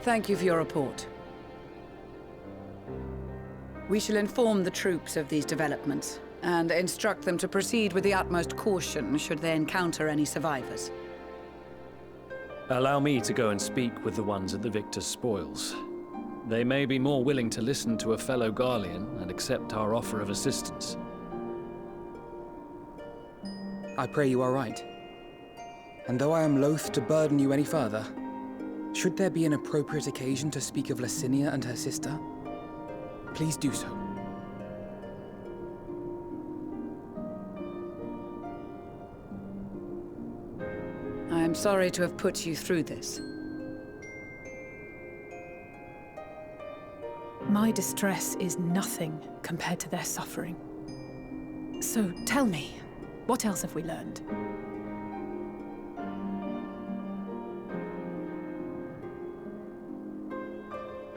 Thank you for your report. We shall inform the troops of these developments, and instruct them to proceed with the utmost caution should they encounter any survivors. Allow me to go and speak with the ones at the victor's spoils. They may be more willing to listen to a fellow Garlean and accept our offer of assistance. I pray you are right. And though I am loath to burden you any further, should there be an appropriate occasion to speak of Licinia and her sister, please do so. I am sorry to have put you through this. My distress is nothing compared to their suffering. So tell me, what else have we learned?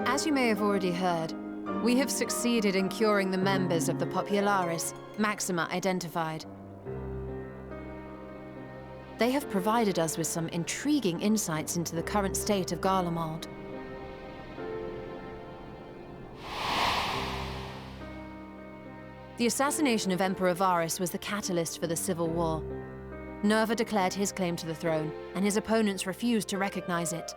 As you may have already heard, we have succeeded in curing the members of the Popularis, Maxima identified. They have provided us with some intriguing insights into the current state of Garlemald. The assassination of Emperor Varus was the catalyst for the civil war. Nerva declared his claim to the throne, and his opponents refused to recognize it.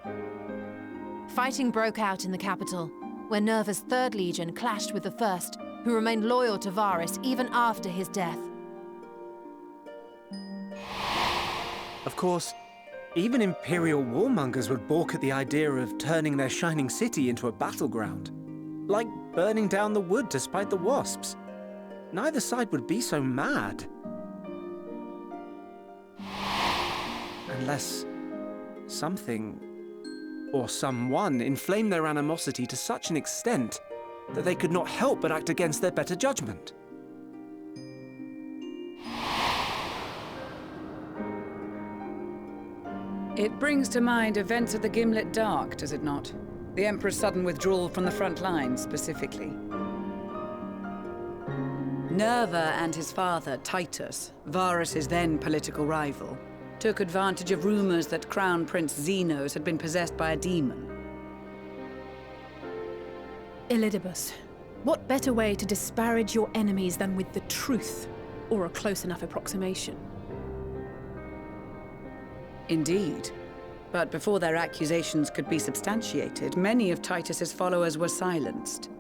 Fighting broke out in the capital, where Nerva's Third Legion clashed with the First, who remained loyal to Varus even after his death. Of course, even Imperial warmongers would balk at the idea of turning their shining city into a battleground. Like burning down the wood to spite the wasps. Neither side would be so mad. Unless something or someone inflamed their animosity to such an extent that they could not help but act against their better judgment. It brings to mind events at the Gimlet Dark, does it not? The Emperor's sudden withdrawal from the front lines, specifically. Nerva and his father, Titus, Varus's then political rival, took advantage of rumors that Crown Prince Zenos had been possessed by a demon. Elidibus, what better way to disparage your enemies than with the truth, or a close enough approximation? Indeed. But before their accusations could be substantiated, many of Titus's followers were silenced.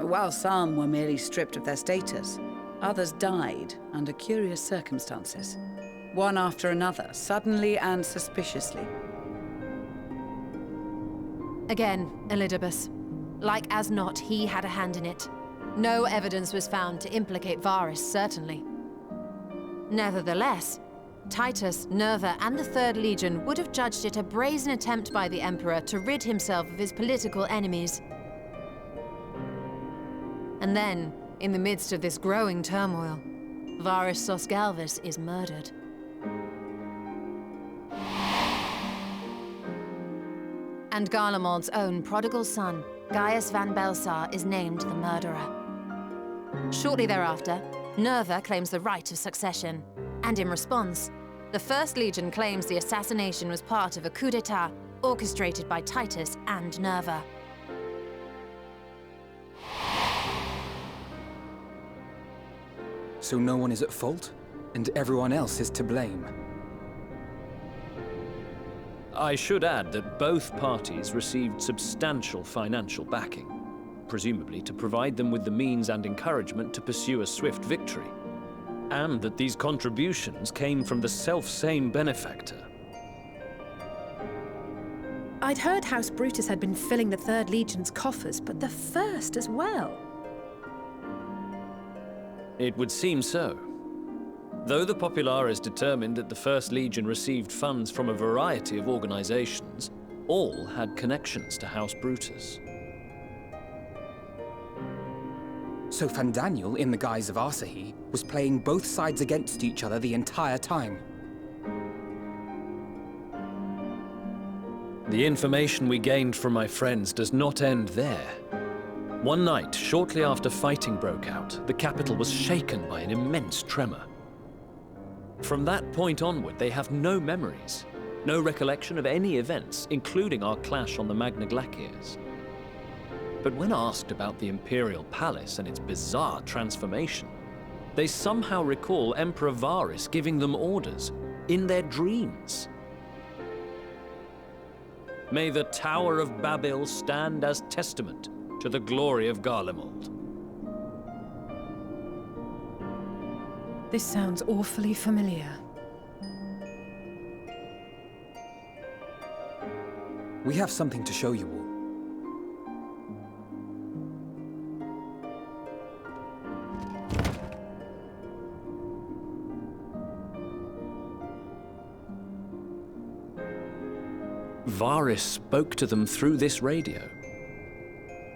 While some were merely stripped of their status, others died under curious circumstances. One after another, suddenly and suspiciously. Again, Elidibus. Like as not, he had a hand in it. No evidence was found to implicate Varus, certainly. Nevertheless, Titus, Nerva, and the Third Legion would have judged it a brazen attempt by the Emperor to rid himself of his political enemies. And then, in the midst of this growing turmoil, Varus Sosgalvis is murdered. And Garlemald's own prodigal son, Gaius van Belsar, is named the murderer. Shortly thereafter, Nerva claims the right of succession, and in response, the First Legion claims the assassination was part of a coup d'etat orchestrated by Titus and Nerva. So no one is at fault, and everyone else is to blame. I should add that both parties received substantial financial backing, presumably to provide them with the means and encouragement to pursue a swift victory, and that these contributions came from the self-same benefactor. I'd heard House Brutus had been filling the Third Legion's coffers, but the First as well. It would seem so. Though the Popularis determined that the First Legion received funds from a variety of organizations, all had connections to House Brutus. So Fandaniel, in the guise of Asahi, was playing both sides against each other the entire time. The information we gained from my friends does not end there. One night, shortly after fighting broke out, the capital was shaken by an immense tremor. From that point onward, they have no memories. No recollection of any events, including our clash on the Magna Glaciers. But when asked about the Imperial Palace and its bizarre transformation, they somehow recall Emperor Varys giving them orders in their dreams. May the Tower of Babel stand as testament to the glory of Garlemald. This sounds awfully familiar. We have something to show you all. Varys spoke to them through this radio.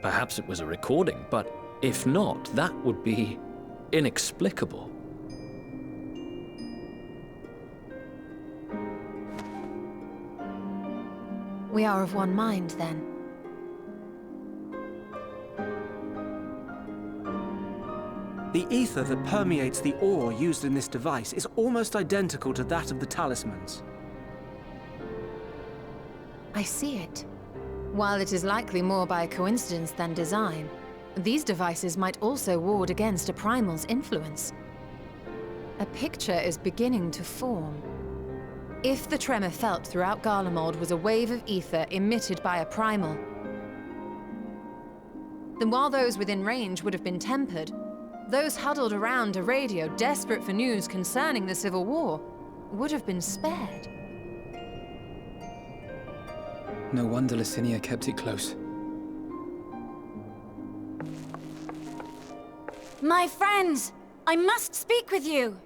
Perhaps it was a recording, but if not, that would be inexplicable. We are of one mind, then. The ether that permeates the ore used in this device is almost identical to that of the talismans. I see it. While it is likely more by coincidence than design, these devices might also ward against a primal's influence. A picture is beginning to form. If the tremor felt throughout Garlemald was a wave of ether emitted by a primal, then while those within range would have been tempered, those huddled around a radio desperate for news concerning the Civil War would have been spared. No wonder Licinia kept it close. My friends, I must speak with you.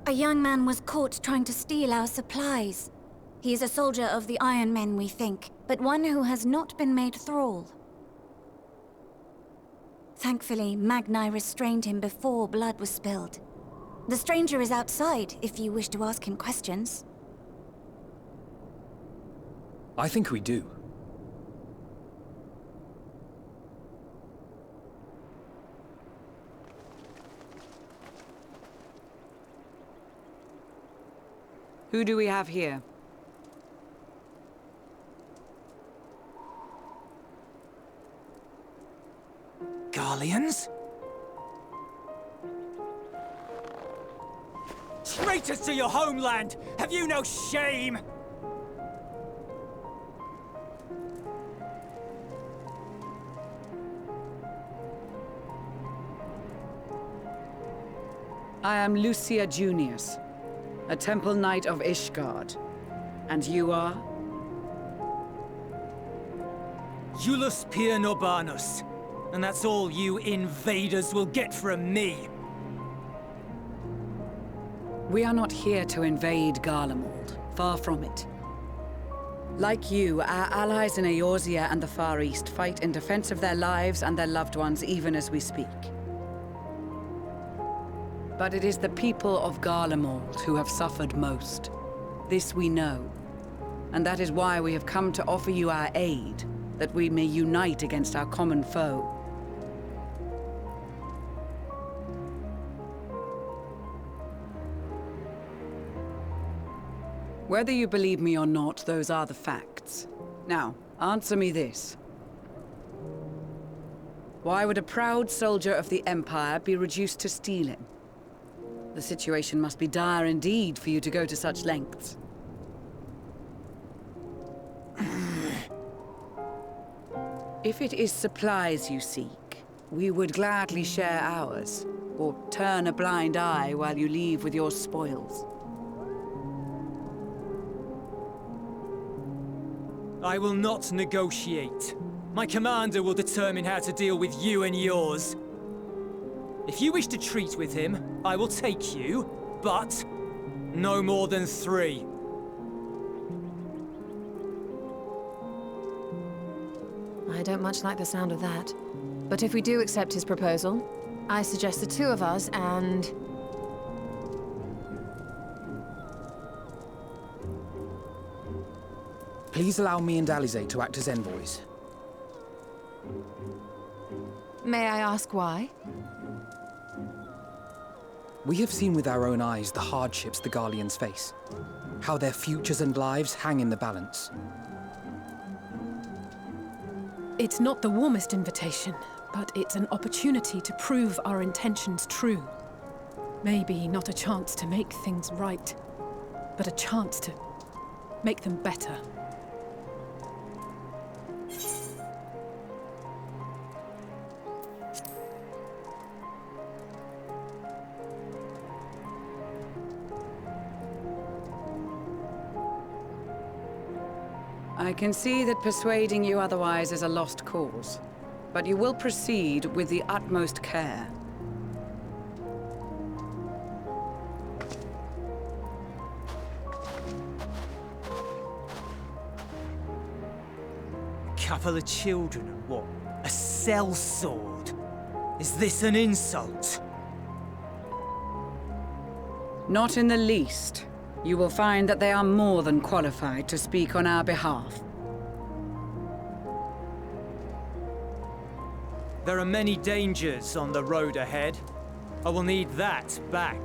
A young man was caught trying to steal our supplies. He is a soldier of the Iron Men, we think, but one who has not been made thrall. Thankfully, Magni restrained him before blood was spilled. The stranger is outside, if you wish to ask him questions. I think we do. Who do we have here? Garleans? Traitors to your homeland! Have you no shame? I am Lucia Junius, a Temple Knight of Ishgard. And you are? Jullus Pier Norbanus. And that's all you invaders will get from me. We are not here to invade Garlemald. Far from it. Like you, our allies in Eorzea and the Far East fight in defense of their lives and their loved ones even as we speak. But it is the people of Garlemald who have suffered most. This we know. And that is why we have come to offer you our aid, that we may unite against our common foe. Whether you believe me or not, those are the facts. Now, answer me this. Why would a proud soldier of the Empire be reduced to stealing? The situation must be dire indeed for you to go to such lengths. If it is supplies you seek, we would gladly share ours, or turn a blind eye while you leave with your spoils. I will not negotiate. My commander will determine how to deal with you and yours. If you wish to treat with him, I will take you, but no more than 3. I don't much like the sound of that. But if we do accept his proposal, I suggest the 2 of us and... Please allow me and Alize to act as envoys. May I ask why? We have seen with our own eyes the hardships the Garleans face, how their futures and lives hang in the balance. It's not the warmest invitation, but it's an opportunity to prove our intentions true. Maybe not a chance to make things right, but a chance to make them better. I can see that persuading you otherwise is a lost cause, but you will proceed with the utmost care. Couple of children and what? A sellsword? Is this an insult? Not in the least. You will find that they are more than qualified to speak on our behalf. There are many dangers on the road ahead. I will need that back.